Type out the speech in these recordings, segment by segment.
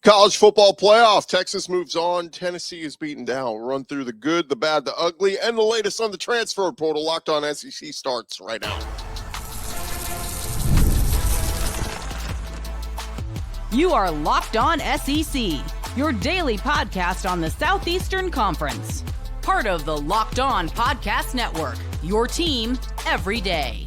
College football playoff. Texas moves on. Tennessee is beaten down. We'll run through the good, the bad, the ugly, and the latest on the transfer portal. Locked On SEC starts right now. You are Locked On SEC, your daily podcast on the Southeastern Conference. Part of the Locked On Podcast Network, your team every day.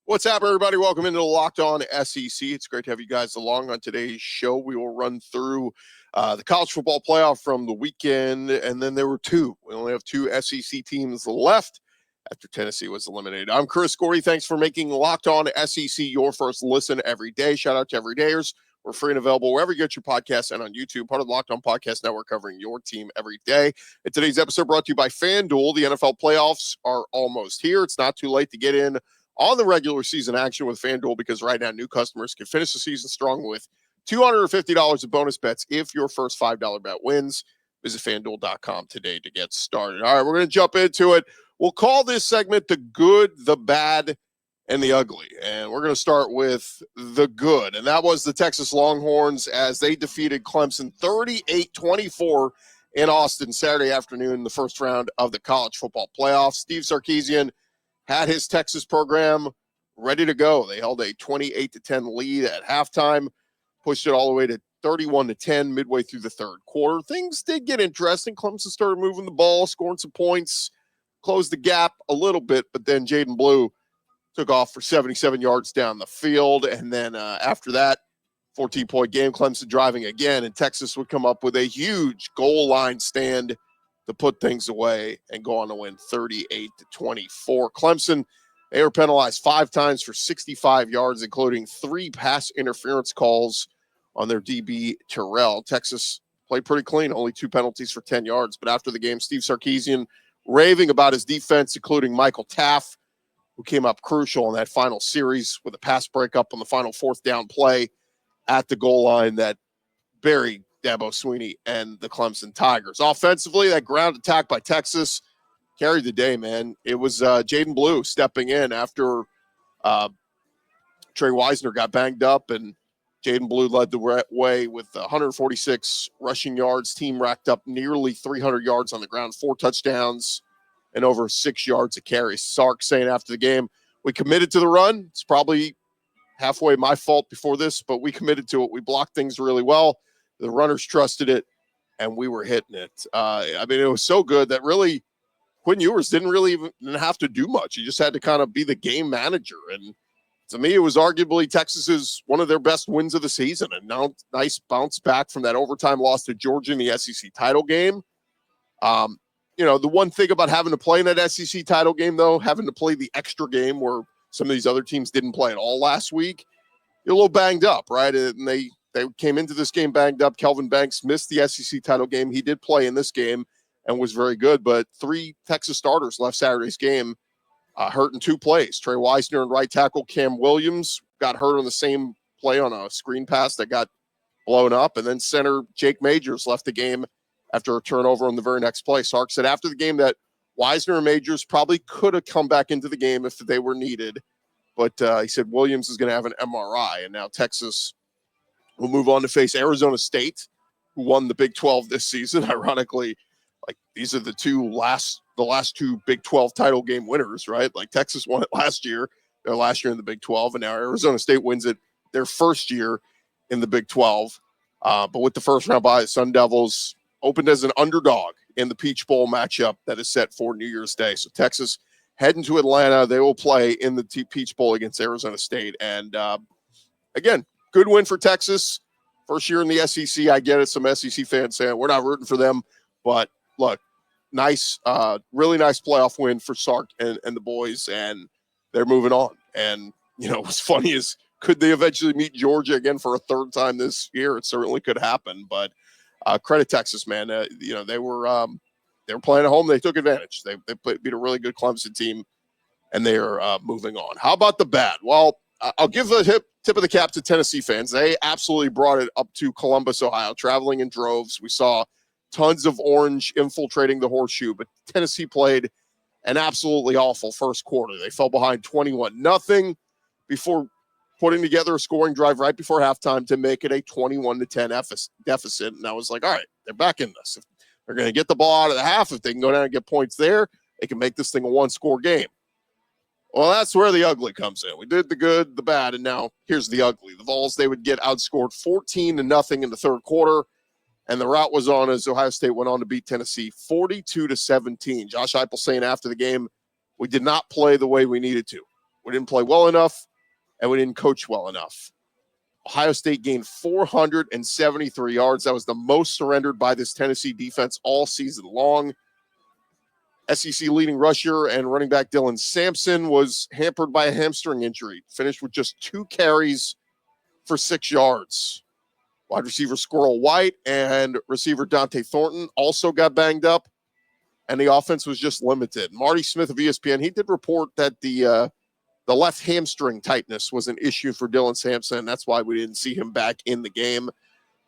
What's up, everybody? Welcome into the Locked On SEC. It's great to have you guys along on today's show. We will run through the college football playoff from the weekend, and then there were two. We only have two SEC teams left after Tennessee was eliminated. I'm Chris Gordy. Thanks for making Locked On SEC your first listen every day. Shout out to Everydayers. We're free and available wherever you get your podcasts and on YouTube, part of the Locked On Podcast Network, covering your team every day. And today's episode brought to you by FanDuel. The NFL playoffs are almost here. It's not too late to get in on the regular season action with FanDuel, because right now new customers can finish the season strong with $250 of bonus bets if your first $5 bet wins. Visit FanDuel.com today to get started. All right, we're going to jump into it. We'll call this segment the good, the bad, and the ugly. And we're going to start with the good. And that was the Texas Longhorns as they defeated Clemson 38-24 in Austin Saturday afternoon in the first round of the college football playoffs. Steve Sarkisian had his Texas program ready to go. They held a 28-10 lead at halftime, pushed it all the way to 31-10 midway through the third quarter. Things did get interesting. Clemson started moving the ball, scoring some points, closed the gap a little bit, but then Jaden Blue took off for 77 yards down the field. And then after that, 14-point game, Clemson driving again, and Texas would come up with a huge goal line stand to put things away and go on to win 38-24. Clemson, they were penalized 5 times for 65 yards, including 3 pass interference calls on their DB Terrell. Texas played pretty clean, only 2 penalties for 10 yards. But after the game, Steve Sarkisian raving about his defense, including Michael Taff, who came up crucial in that final series with a pass breakup on the final 4th down play at the goal line that buried Dabo Swinney and the Clemson Tigers. Offensively, that ground attack by Texas carried the day, man. It was Jaden Blue stepping in after Trey Wisner got banged up, and Jaden Blue led the way with 146 rushing yards. Team racked up nearly 300 yards on the ground, 4 touchdowns, and over 6 yards a carry. Sark saying after the game, we committed to the run. It's probably halfway my fault before this, but we committed to it. We blocked things really well. The runners trusted it, and we were hitting it. I mean, it was so good that really Quinn Ewers didn't really even have to do much. He just had to kind of be the game manager. And to me, it was arguably Texas's one of their best wins of the season. And now nice bounce back from that overtime loss to Georgia in the SEC title game. The one thing about having to play in that SEC title game, though, having to play the extra game where some of these other teams didn't play at all last week, you're a little banged up, right? And they came into this game banged up. Kelvin Banks missed the SEC title game. He did play in this game and was very good, but 3 Texas starters left Saturday's game hurt in 2 plays. Trey Wisner and right tackle Cam Williams got hurt on the same play on a screen pass that got blown up, and then center Jake Majors left the game after a turnover on the very next play. Sark said after the game that Wisner and Majors probably could have come back into the game if they were needed, but he said Williams is going to have an MRI, and now Texas will move on to face Arizona State, who won the Big 12 this season. Ironically, like these are the last 2 Big 12 title game winners, right? Like Texas won it last year in the Big 12, and now Arizona State wins it their first year in the Big 12. But with the first round bye, the Sun Devils opened as an underdog in the Peach Bowl matchup that is set for New Year's Day. So Texas heading to Atlanta. They will play in the Peach Bowl against Arizona State. And again, good win for Texas. First year in the SEC. I get it. Some SEC fans saying we're not rooting for them. But look, nice, really nice playoff win for Sark and the boys. And they're moving on. And, what's funny is, could they eventually meet Georgia again for a 3rd time this year? It certainly could happen. But credit Texas, man. They were playing at home. They took advantage. They beat a really good Clemson team, and they are moving on. How about the bad? Well, I'll give the tip of the cap to Tennessee fans. They absolutely brought it up to Columbus, Ohio, traveling in droves. We saw tons of orange infiltrating the horseshoe, but Tennessee played an absolutely awful first quarter. They fell behind 21-0 before putting together a scoring drive right before halftime to make it a 21-10 deficit. And I was like, all right, they're back in this. If they're going to get the ball out of the half. If they can go down and get points there, they can make this thing a one-score game. Well, that's where the ugly comes in. We did the good, the bad, and now here's the ugly. The Vols, they would get outscored 14-0 in the third quarter, and the route was on as Ohio State went on to beat Tennessee 42-17. Josh Heupel saying after the game, we did not play the way we needed to. We didn't play well enough, and we didn't coach well enough. Ohio State gained 473 yards. That was the most surrendered by this Tennessee defense all season long. SEC leading rusher and running back Dylan Sampson was hampered by a hamstring injury. Finished with just 2 carries for 6 yards. Wide receiver Squirrel White and receiver Dante Thornton also got banged up, and the offense was just limited. Marty Smith of ESPN, he did report that the left hamstring tightness was an issue for Dylan Sampson. That's why we didn't see him back in the game.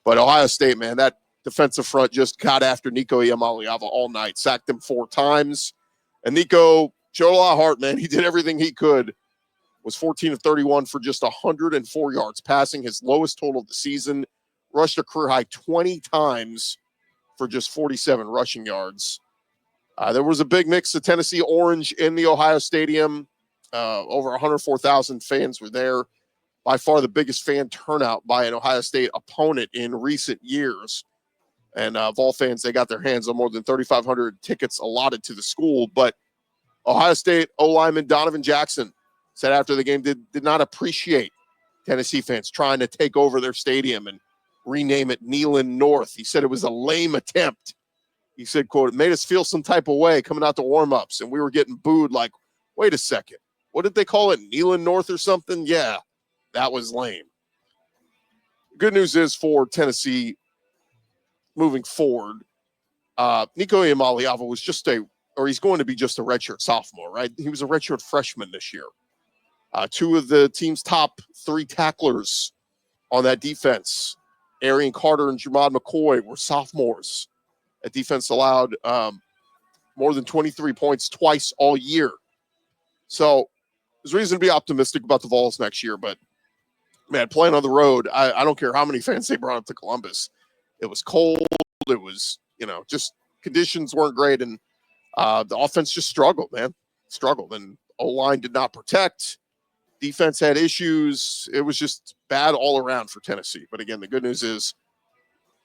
But Ohio State, man, that defensive front just got after Nico Iamaleava all night, sacked him 4 times. And Nico showed a lot of heart, man. He did everything he could. Was 14 of 31 for just 104 yards passing, his lowest total of the season. Rushed a career high 20 times for just 47 rushing yards. There was a big mix of Tennessee orange in the Ohio Stadium. Over 104,000 fans were there. By far the biggest fan turnout by an Ohio State opponent in recent years. And Vol fans, they got their hands on more than 3,500 tickets allotted to the school. But Ohio State O-lineman Donovan Jackson said after the game did not appreciate Tennessee fans trying to take over their stadium and rename it Neyland North. He said it was a lame attempt. He said, quote, it made us feel some type of way coming out to warm-ups, and we were getting booed like, wait a second. What did they call it? Neyland North or something? Yeah, that was lame. Good news is for Tennessee moving forward, Nico Iamaleava was he's going to be just a redshirt sophomore, right? He was a redshirt freshman this year. 2 of the team's top 3 tacklers on that defense, Arian Carter and Jamad McCoy, were sophomores. That defense allowed more than 23 points twice all year. So there's reason to be optimistic about the Vols next year, but man, playing on the road, I don't care how many fans they brought up to Columbus. It was cold. It was, just conditions weren't great, and the offense just struggled, man. Struggled, and O-line did not protect. Defense had issues. It was just bad all around for Tennessee. But again, the good news is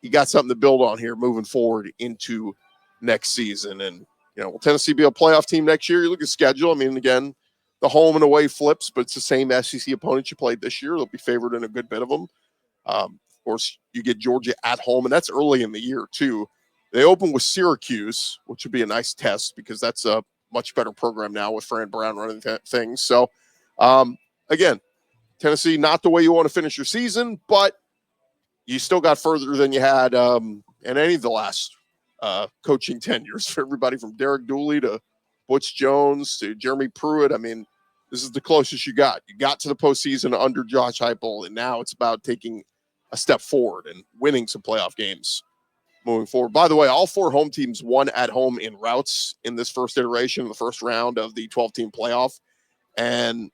you got something to build on here moving forward into next season. And, will Tennessee be a playoff team next year? You look at schedule. I mean, again, the home and away flips, but it's the same SEC opponents you played this year. They'll be favored in a good bit of them. Of course, you get Georgia at home, and that's early in the year, too. They open with Syracuse, which would be a nice test because that's a much better program now with Fran Brown running things. So, again, Tennessee, not the way you want to finish your season, but you still got further than you had in any of the last coaching tenures for everybody from Derek Dooley to Butch Jones to Jeremy Pruitt. I mean, this is the closest you got. You got to the postseason under Josh Heupel, and now it's about taking a step forward and winning some playoff games moving forward. By the way, all 4 home teams won at home in routes in this first iteration, the first round of the 12-team playoff. And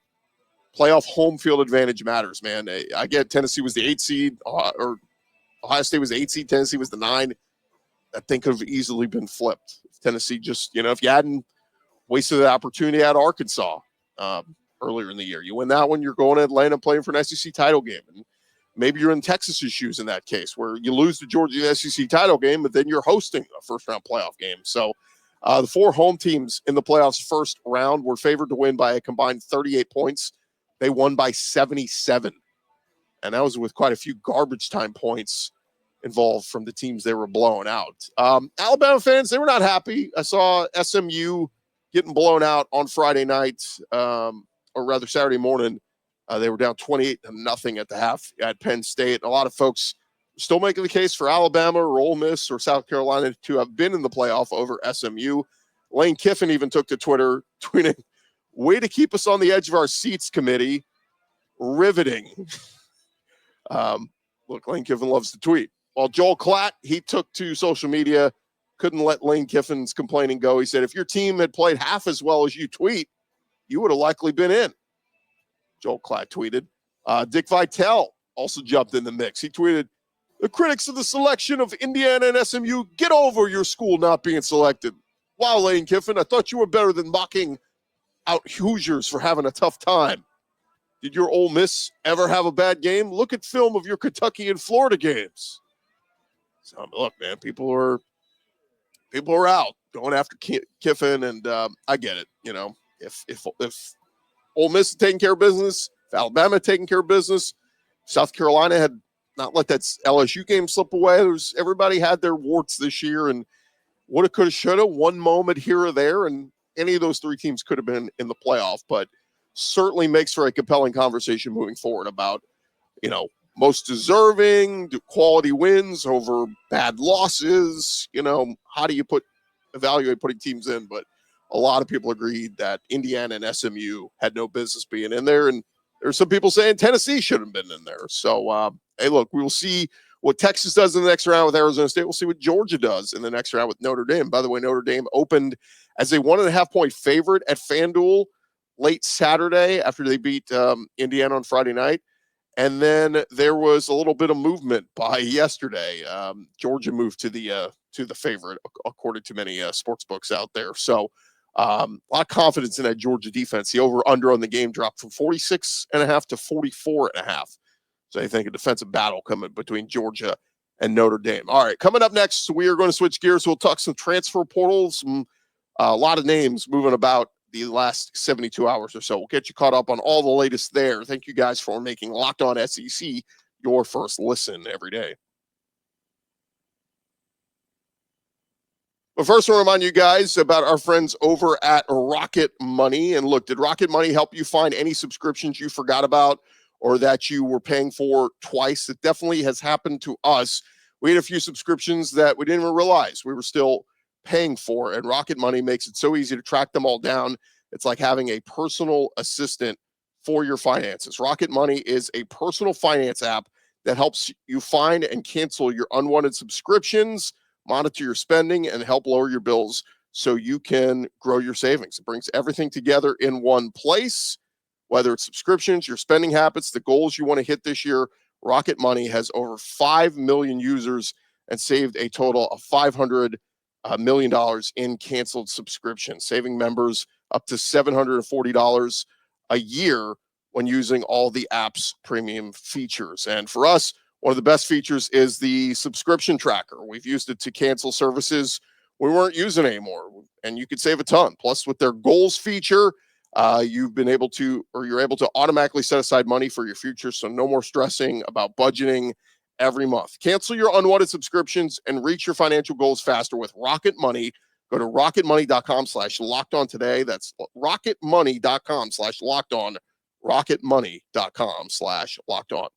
playoff home field advantage matters, man. I get Tennessee was the 8 seed, or Ohio State was the 8 seed, Tennessee was the 9. That thing could have easily been flipped. Tennessee just, if you hadn't wasted the opportunity at Arkansas earlier in the year, you win that one, you're going to Atlanta playing for an SEC title game. And maybe you're in Texas's shoes in that case where you lose the Georgia SEC title game, but then you're hosting a first-round playoff game. So the 4 home teams in the playoffs first round were favored to win by a combined 38 points. They won by 77. And that was with quite a few garbage time points involved from the teams they were blowing out. Alabama fans, they were not happy. I saw SMU getting blown out on Friday night, or rather Saturday morning. They were down 28-0 at the half at Penn State. A lot of folks still making the case for Alabama or Ole Miss or South Carolina to have been in the playoff over SMU. Lane Kiffin even took to Twitter, tweeting, "Way to keep us on the edge of our seats, committee. Riveting." Look, Lane Kiffin loves to tweet. While Joel Klatt, he took to social media, couldn't let Lane Kiffin's complaining go. He said, if your team had played half as well as you tweet, you would have likely been in. Joel Klatt tweeted. Dick Vitale also jumped in the mix. He tweeted, "The critics of the selection of Indiana and SMU, get over your school not being selected. Wow, Lane Kiffin, I thought you were better than mocking out Hoosiers for having a tough time. Did your Ole Miss ever have a bad game? Look at film of your Kentucky and Florida games." So look, man, people are out going after Kiffin, and I get it. You know, if Ole Miss is taking care of business, if Alabama taking care of business, South Carolina had not let that LSU game slip away. Everybody had their warts this year, and woulda, coulda, shoulda, one moment here or there, and any of those three teams could have been in the playoff, but certainly makes for a compelling conversation moving forward about, you know, most deserving, do quality wins over bad losses. You know, how do you evaluate putting teams in? But a lot of people agreed that Indiana and SMU had no business being in there. And there's some people saying Tennessee should have been in there. So, hey, look, we will see what Texas does in the next round with Arizona State. We'll see what Georgia does in the next round with Notre Dame. By the way, Notre Dame opened as a 1.5-point favorite at FanDuel late Saturday after they beat Indiana on Friday night. And then there was a little bit of movement by yesterday. Georgia moved to the favorite, according to many sports books out there. So a lot of confidence in that Georgia defense. The over-under on the game dropped from 46.5 to 44.5. So I think a defensive battle coming between Georgia and Notre Dame. All right, coming up next, we are going to switch gears. We'll talk some transfer portals, a lot of names moving about the last 72 hours or so. We'll get you caught up on all the latest there. Thank you guys for making Locked On SEC your first listen every day. But first, I'll remind you guys about our friends over at Rocket Money. And look, did Rocket Money help you find any subscriptions you forgot about or that you were paying for twice? It definitely has happened to us. We had a few subscriptions that we didn't even realize we were still paying for, and Rocket Money makes it so easy to track them all down. It's like having a personal assistant for your finances. Rocket Money is a personal finance app that helps you find and cancel your unwanted subscriptions, monitor your spending, and help lower your bills so you can grow your savings. It brings everything together in one place, whether it's subscriptions, your spending habits, the goals you want to hit this year. Rocket Money has over 5 million users and saved a total of $500 million in canceled subscriptions, saving members up to $740 a year when using all the app's premium features. And for us, one of the best features is the subscription tracker. We've used it to cancel services we weren't using anymore, and you could save a ton. Plus, with their goals feature, you're able to automatically set aside money for your future, so no more stressing about budgeting every month. Cancel your unwanted subscriptions and reach your financial goals faster with Rocket Money. Go to rocketmoney.com/lockedon today. That's rocketmoney.com/lockedon, rocketmoney.com/lockedon.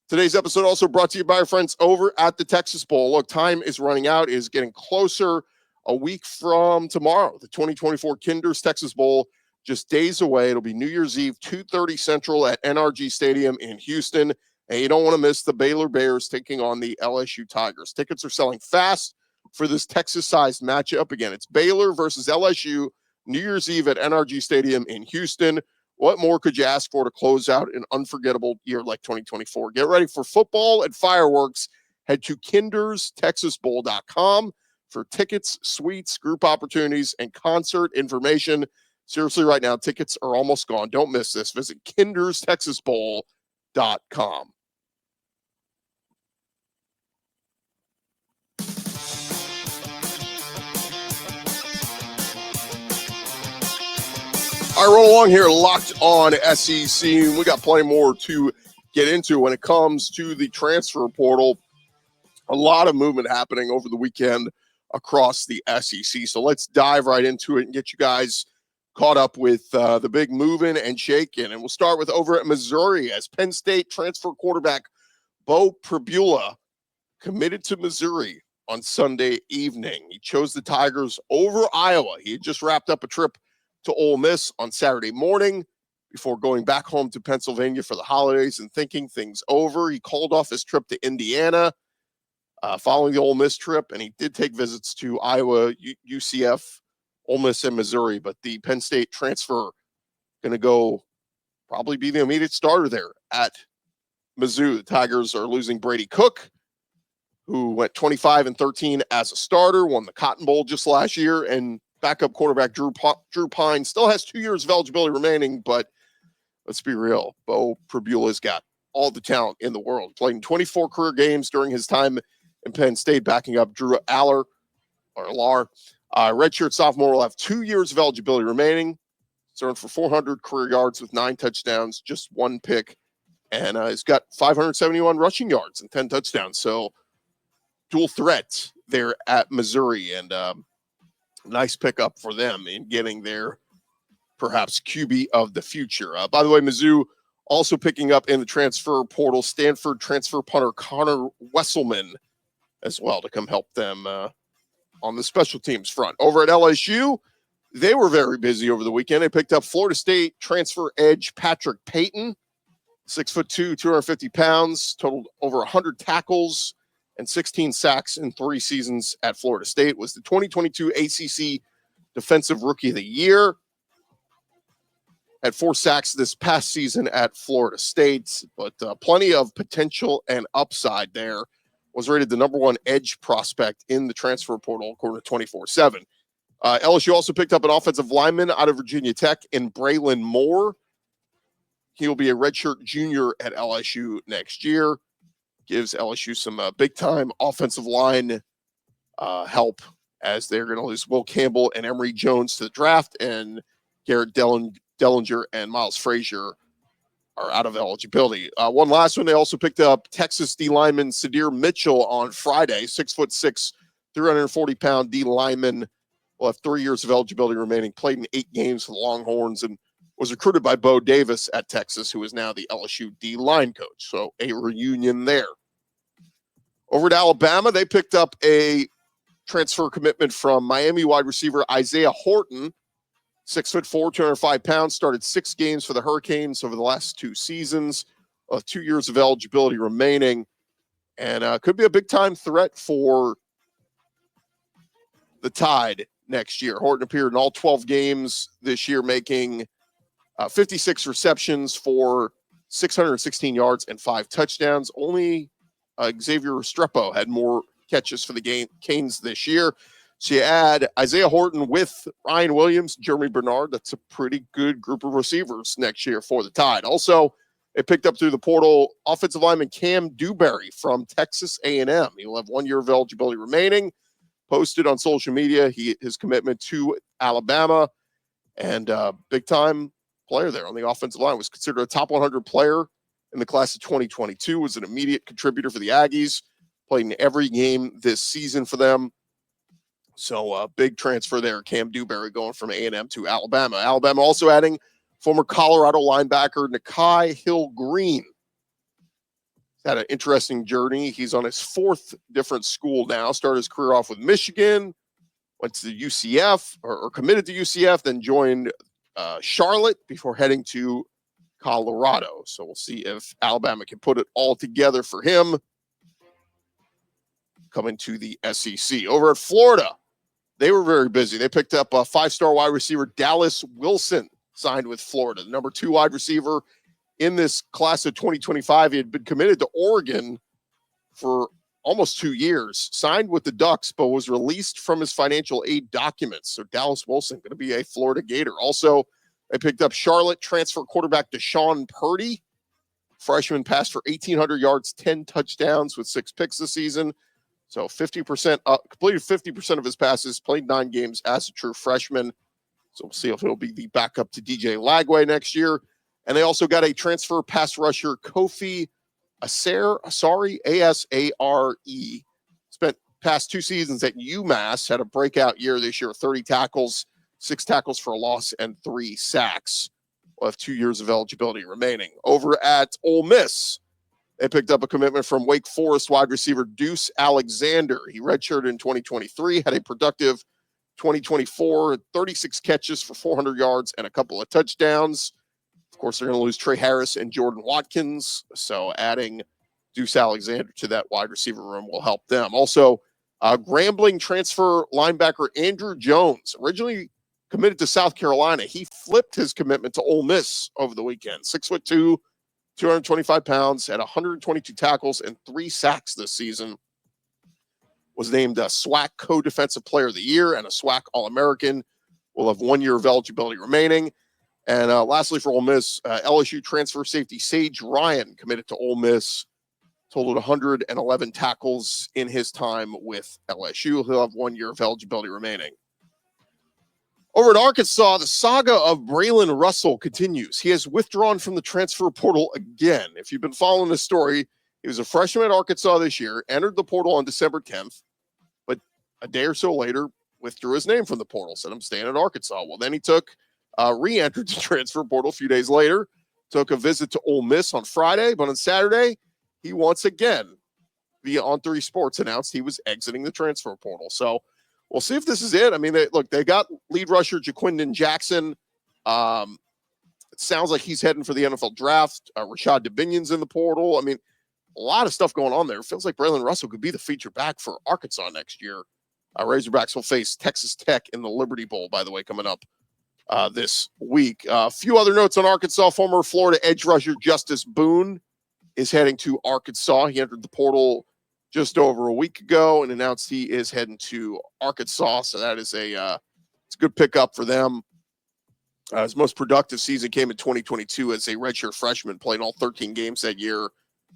Today's episode also brought to you by our friends over at the Texas Bowl. Look, time is running out, is getting closer. A week from tomorrow, the 2024 Kinder's Texas Bowl, just days away. It'll be New Year's Eve, 2:30 Central at NRG Stadium in Houston. And you don't want to miss the Baylor Bears taking on the LSU Tigers. Tickets are selling fast for this Texas-sized matchup. Again, it's Baylor versus LSU, New Year's Eve at NRG Stadium in Houston. What more could you ask for to close out an unforgettable year like 2024? Get ready for football and fireworks. Head to kinderstexasbowl.com for tickets, suites, group opportunities, and concert information. Seriously, right now, tickets are almost gone. Don't miss this. Visit kinderstexasbowl.com. All right, roll along here, Locked On SEC. We got plenty more to get into when it comes to the transfer portal. A lot of movement happening over the weekend across the SEC. So let's dive right into it and get you guys caught up with the big moving and shaking. And we'll start with over at Missouri as Penn State transfer quarterback Beau Pribula committed to Missouri on Sunday evening. He chose the Tigers over Iowa. He had just wrapped up a trip to Ole Miss on Saturday morning before going back home to Pennsylvania for the holidays and thinking things over. He called off his trip to Indiana following the Ole Miss trip, and he did take visits to Iowa, UCF, Ole Miss, and Missouri, but the Penn State transfer going to go probably be the immediate starter there at Mizzou. The Tigers are losing Brady Cook, who went 25-13 as a starter, won the Cotton Bowl just last year, and backup quarterback Drew Pine still has 2 years of eligibility remaining, but let's be real, Beau Pribula's got all the talent in the world. Played in 24 career games during his time in Penn State, backing up Drew Allar. Redshirt sophomore will have 2 years of eligibility remaining. He's earned for 400 career yards with 9 touchdowns, just 1 pick, and he's got 571 rushing yards and 10 touchdowns. So dual threat there at Missouri, and nice pickup for them in getting their perhaps QB of the future. By the way, Mizzou also picking up in the transfer portal Stanford transfer punter Connor Wesselman as well to come help them on the special teams front. Over at LSU, they were very busy over the weekend. They picked up Florida State transfer edge Patrick Payton, 6'2", 250 pounds, totaled over 100 tackles and 16 sacks in 3 seasons at Florida State. Was the 2022 ACC Defensive Rookie of the Year. Had 4 sacks this past season at Florida State, but plenty of potential and upside there. Was rated the #1 edge prospect in the transfer portal, according to 24/7. LSU also picked up an offensive lineman out of Virginia Tech in Braylon Moore. He will be a redshirt junior at LSU next year. Gives LSU some big-time offensive line help, as they're going to lose Will Campbell and Emory Jones to the draft, and Garrett Dellinger and Miles Frazier are out of eligibility. One last one, they also picked up Texas D lineman Sadir Mitchell on Friday, 6'6", 340-pound D lineman. Will have 3 years of eligibility remaining, played in 8 games for the Longhorns, and was recruited by Bo Davis at Texas, who is now the LSU D-line coach. So a reunion there. Over at Alabama, they picked up a transfer commitment from Miami wide receiver Isaiah Horton, 6'4", 205 pounds, started 6 games for the Hurricanes over the last 2 seasons, 2 years of eligibility remaining, and could be a big-time threat for the Tide next year. Horton appeared in all 12 games this year, making 56 receptions for 616 yards and 5 touchdowns. Only Xavier Restrepo had more catches for the Canes this year. So you add Isaiah Horton with Ryan Williams, Jeremy Bernard. That's a pretty good group of receivers next year for the Tide. Also, they picked up through the portal offensive lineman Cam Dewberry from Texas A&M. He will have 1 year of eligibility remaining. Posted on social media his commitment to Alabama, and big-time player there on the offensive line. Was considered a top 100 player in the class of 2022. Was an immediate contributor for the Aggies. Played in every game this season for them. So big transfer there. Cam Dewberry going from A&M to Alabama. Alabama also adding former Colorado linebacker Nakai Hill-Green. He's had an interesting journey. He's on his 4th different school now. Started his career off with Michigan, went to the UCF or committed to UCF, then joined Charlotte before heading to Colorado. So we'll see if Alabama can put it all together for him coming to the SEC. Over at Florida, they were very busy. They picked up a 5-star wide receiver, Dallas Wilson, signed with Florida, the #2 wide receiver in this class of 2025. He had been committed to Oregon for almost 2 years, signed with the Ducks, but was released from his financial aid documents. So Dallas Wilson going to be a Florida Gator. Also, they picked up Charlotte transfer quarterback Deshawn Purdie. Freshman passed for 1,800 yards, 10 touchdowns with 6 picks this season. So 50%, completed 50% of his passes, played 9 games as a true freshman. So we'll see if he'll be the backup to DJ Lagway next year. And they also got a transfer pass rusher, Kofi Asare, A-S-A-R-E. Spent past 2 seasons at UMass, had a breakout year this year, 30 tackles, 6 tackles for a loss, and 3 sacks. We'll have 2 years of eligibility remaining. Over at Ole Miss, they picked up a commitment from Wake Forest wide receiver Deuce Alexander. He redshirted in 2023, had a productive 2024, 36 catches for 400 yards and a couple of touchdowns. Of course, they're going to lose Trey Harris and Jordan Watkins, so adding Deuce Alexander to that wide receiver room will help them. Also, Grambling transfer linebacker Andrew Jones, originally committed to South Carolina. He flipped his commitment to Ole Miss over the weekend. 6'2", 225 pounds, had 122 tackles and 3 sacks this season. Was named a SWAC Co-Defensive Player of the Year and a SWAC All-American. Will have 1 year of eligibility remaining. And lastly, for Ole Miss, LSU transfer safety Sage Ryan committed to Ole Miss. Totaled 111 tackles in his time with LSU. He'll have 1 year of eligibility remaining. Over at Arkansas, the saga of Braylon Russell continues. He has withdrawn from the transfer portal again. If you've been following this story, he was a freshman at Arkansas this year, entered the portal on December 10th, but a day or so later withdrew his name from the portal, said I'm staying at Arkansas. Well, then he re-entered the transfer portal a few days later, took a visit to Ole Miss on Friday, but on Saturday, he once again, via On3 Sports, announced he was exiting the transfer portal. So we'll see if this is it. I mean, they got lead rusher Jaquindon Jackson. It sounds like he's heading for the NFL draft. Rashad Dubinion's in the portal. I mean, a lot of stuff going on there. It feels like Braylon Russell could be the feature back for Arkansas next year. Razorbacks will face Texas Tech in the Liberty Bowl, by the way, coming up this week. A few other notes on Arkansas. Former Florida edge rusher Justice Boone is heading to Arkansas. He entered the portal just over a week ago and announced he is heading to Arkansas. So that is it's a good pickup for them. His most productive season came in 2022 as a redshirt freshman, playing all 13 games that year,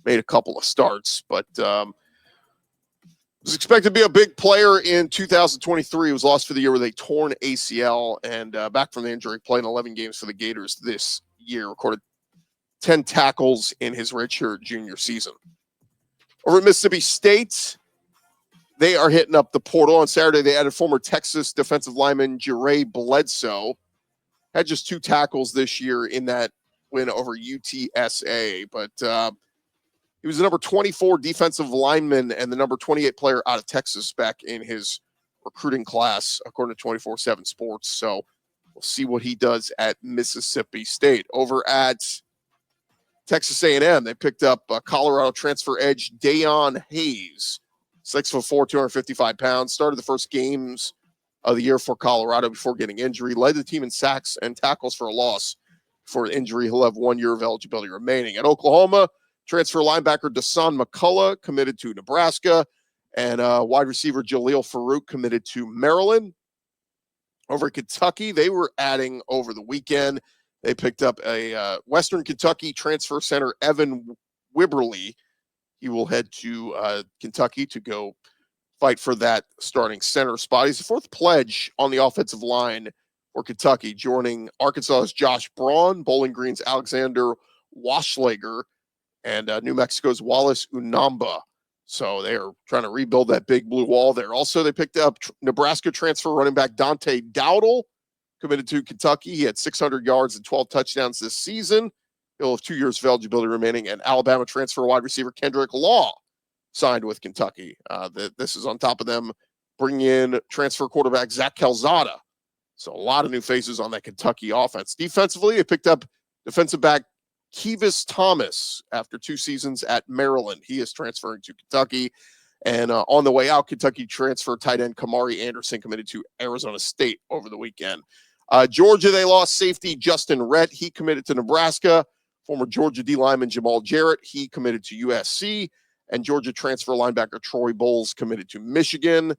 made a couple of starts, but was expected to be a big player in 2023. He was lost for the year with a torn ACL and back from the injury, playing 11 games for the Gators this year, recorded 10 tackles in his redshirt junior season. Over at Mississippi State, they are hitting up the portal. On Saturday, they added former Texas defensive lineman Jere Bledsoe. Had just 2 tackles this year in that win over UTSA, but he was the number 24 defensive lineman and the number 28 player out of Texas back in his recruiting class, according to 24/7 Sports. So we'll see what he does at Mississippi State. Over at Texas A&M, they picked up Colorado transfer edge Dayon Hayes, 6'4", 255 pounds. Started the first games of the year for Colorado before getting injury. Led the team in sacks and tackles for a loss. For injury, he'll have 1 year of eligibility remaining. At Oklahoma, transfer linebacker Deshawn McCullough committed to Nebraska, and wide receiver Jaleel Farouk committed to Maryland. Over at Kentucky, they were adding over the weekend. They picked up a Western Kentucky transfer center, Evan Wibberly. He will head to Kentucky to go fight for that starting center spot. He's the 4th pledge on the offensive line for Kentucky, joining Arkansas's Josh Braun, Bowling Green's Alexander Waschlager, and New Mexico's Wallace Unamba. So they are trying to rebuild that big blue wall there. Also, they picked up Nebraska transfer running back Dante Dowdle, committed to Kentucky. He had 600 yards and 12 touchdowns this season. He'll have 2 years of eligibility remaining. And Alabama transfer wide receiver Kendrick Law signed with Kentucky. This is on top of them bringing in transfer quarterback Zach Calzada. So a lot of new faces on that Kentucky offense. Defensively, they picked up defensive back Kevis Thomas after 2 seasons at Maryland. He is transferring to Kentucky. And on the way out, Kentucky transfer tight end Kamari Anderson committed to Arizona State over the weekend. Georgia, they lost safety Justin Rhett. He committed to Nebraska. Former Georgia D lineman Jamal Jarrett, he committed to USC. And Georgia transfer linebacker Troy Bowles committed to Michigan.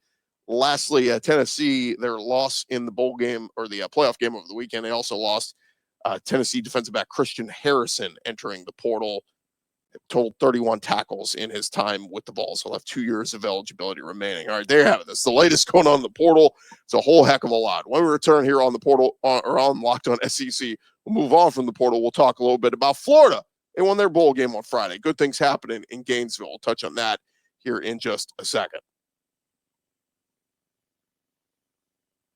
Lastly, Tennessee, their loss in the bowl game or the playoff game over the weekend, they also lost Tennessee defensive back Christian Harrison entering the portal. Totaled 31 tackles in his time with the Vols. He'll have 2 years of eligibility remaining. All right, there you have it. That's the latest going on in the portal. It's a whole heck of a lot. When we return here on the portal or on Locked On SEC, we'll move on from the portal. We'll talk a little bit about Florida. They won their bowl game on Friday. Good things happening in Gainesville. We'll touch on that here in just a second.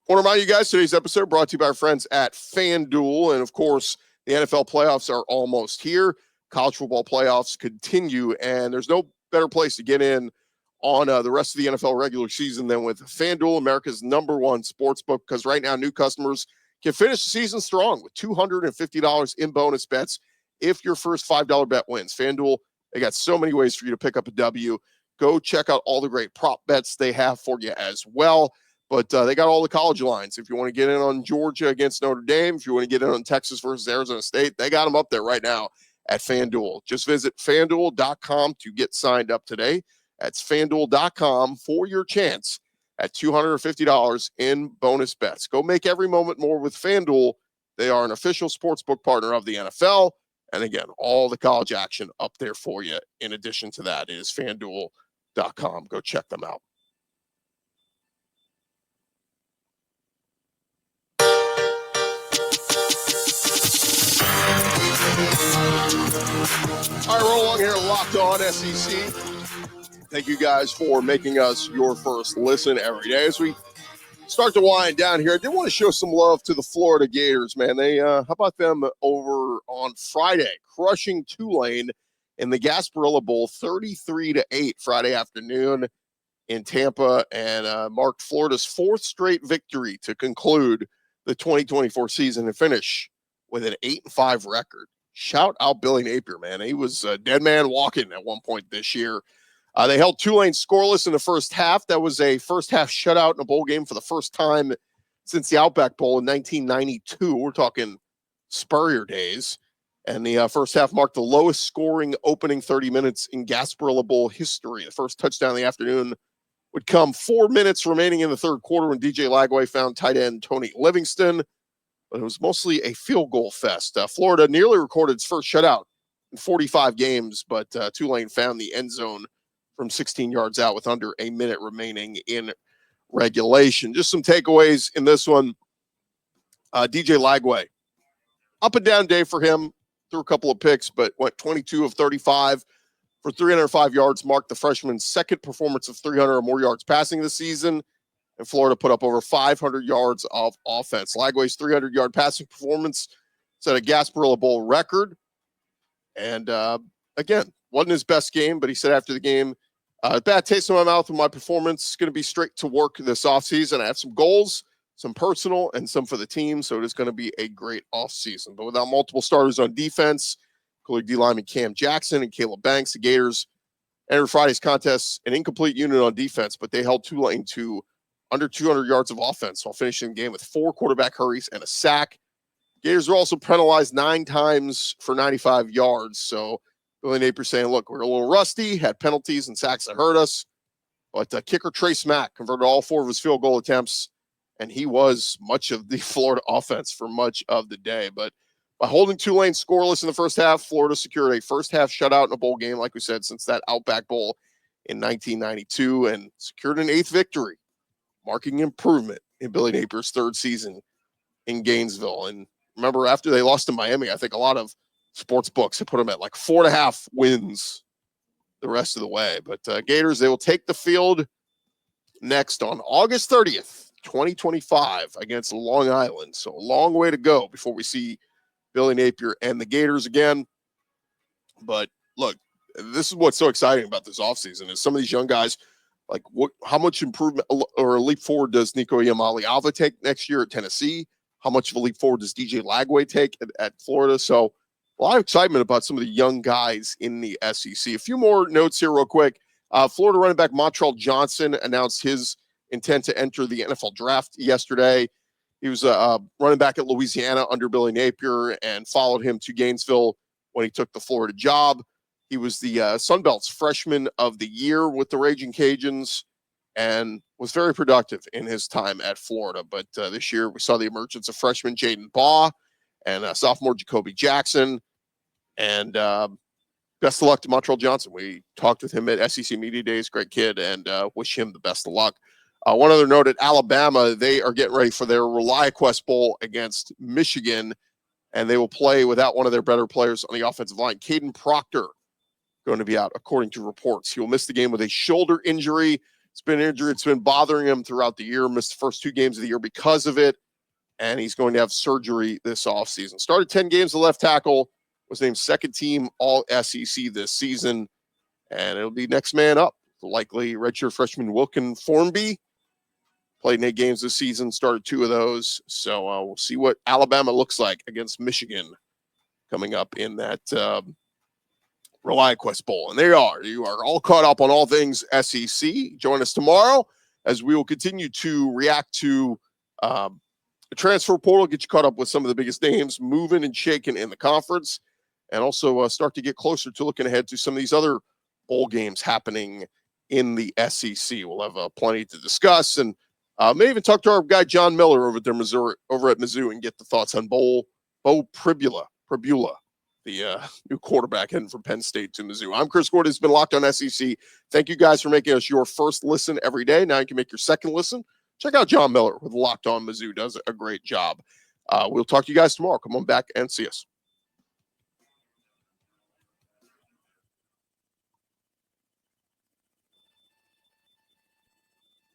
I want to remind you guys, today's episode brought to you by our friends at FanDuel. And, of course, the NFL playoffs are almost here. College football playoffs continue, and there's no better place to get in on the rest of the NFL regular season than with FanDuel, America's #1 sportsbook, because right now new customers can finish the season strong with $250 in bonus bets if your first $5 bet wins. FanDuel, they got so many ways for you to pick up a W. Go check out all the great prop bets they have for you as well. But they got all the college lines. If you want to get in on Georgia against Notre Dame, if you want to get in on Texas versus Arizona State, they got them up there right now at FanDuel. Just visit FanDuel.com to get signed up today. That's FanDuel.com for your chance at $250 in bonus bets. Go make every moment more with FanDuel. They are an official sportsbook partner of the NFL. And again, all the college action up there for you. In addition to that is FanDuel.com. Go check them out. All right, roll along here, Locked On SEC. Thank you guys for making us your first listen every day. As we start to wind down here, I did want to show some love to the Florida Gators, man. They, how about them over on Friday, crushing Tulane in the Gasparilla Bowl, 33-8 Friday afternoon in Tampa, and marked Florida's fourth straight victory to conclude the 2024 season and finish with an 8-5 record. Shout out Billy Napier, man. He was a dead man walking at one point this year. They held Tulane scoreless in the first half. That was a first half shutout in a bowl game for the first time since the Outback Bowl in 1992. We're talking Spurrier days. And the first half marked the lowest scoring opening 30 minutes in Gasparilla Bowl history. The first touchdown of the afternoon would come 4 minutes remaining in the third quarter when DJ Lagway found tight end Tony Livingston. But it was mostly a field goal fest. Florida nearly recorded its first shutout in 45 games, but Tulane found the end zone from 16 yards out with under a minute remaining in regulation. Just some takeaways in this one. DJ Lagway, up and down day for him, threw a couple of picks, but went 22 of 35 for 305 yards, marked the freshman's second performance of 300 or more yards passing this season. And Florida put up over 500 yards of offense. Lagway's 300-yard passing performance set a Gasparilla Bowl record. And again, wasn't his best game, but he said after the game, bad taste in my mouth with my performance. Going to be straight to work this offseason. I have some goals, some personal, and some for the team. So it is going to be a great offseason. But without multiple starters on defense, including D-lineman Cam Jackson and Caleb Banks, the Gators entered Friday's contest an incomplete unit on defense, but they held Tulane to under 200 yards of offense while finishing the game with 4 quarterback hurries and a sack. Gators were also penalized 9 times for 95 yards. So Billy Napier saying, look, we're a little rusty, had penalties and sacks that hurt us. But kicker Trace Mack converted all 4 of his field goal attempts, and he was much of the Florida offense for much of the day. But by holding Tulane scoreless in the first half, Florida secured a first-half shutout in a bowl game, like we said, since that Outback Bowl in 1992, and secured an 8th victory, marking improvement in Billy Napier's 3rd season in Gainesville. And remember, after they lost to Miami, I think a lot of sports books have put them at like 4.5 wins the rest of the way. But Gators, they will take the field next on August 30th, 2025 against Long Island. So a long way to go before we see Billy Napier and the Gators again. But look, this is what's so exciting about this offseason is some of these young guys, like how much improvement or a leap forward does Nico Iamaleava take next year at Tennessee? How much of a leap forward does DJ Lagway take at Florida? So a lot of excitement about some of the young guys in the SEC. A few more notes here real quick. Florida running back Montrell Johnson announced his intent to enter the NFL draft yesterday. He was running back at Louisiana under Billy Napier and followed him to Gainesville when he took the Florida job. He was the Sun Belt's freshman of the year with the Raging Cajuns and was very productive in his time at Florida. But this year we saw the emergence of freshman Jaden Baugh and sophomore Jacoby Jackson. And best of luck to Montrell Johnson. We talked with him at SEC Media Days. Great kid, and wish him the best of luck. One other note, at Alabama, they are getting ready for their ReliaQuest Bowl against Michigan, and they will play without one of their better players on the offensive line. Caden Proctor going to be out, according to reports. He will miss the game with a shoulder injury. It's been an injury. It's been bothering him throughout the year. Missed the first 2 games of the year because of it, and he's going to have surgery this offseason. Started 10 games at left tackle, was named second team All-SEC this season, and it'll be next man up. Likely redshirt freshman Wilkin Formby. Played 8 games this season, started 2 of those. So we'll see what Alabama looks like against Michigan coming up in that ReliaQuest Bowl. And there you are. You are all caught up on all things SEC. Join us tomorrow as we will continue to react to the transfer portal, get you caught up with some of the biggest names moving and shaking in the conference, and also start to get closer to looking ahead to some of these other bowl games happening in the SEC. We'll have plenty to discuss, and may even talk to our guy John Miller over at Mizzou and get the thoughts on Beau Pribula, the new quarterback heading from Penn State to Mizzou. I'm Chris Gordon. It's been Locked On SEC. Thank you guys for making us your first listen every day. Now you can make your second listen. Check out John Miller with Locked On Mizzou. Does a great job. We'll talk to you guys tomorrow. Come on back and see us.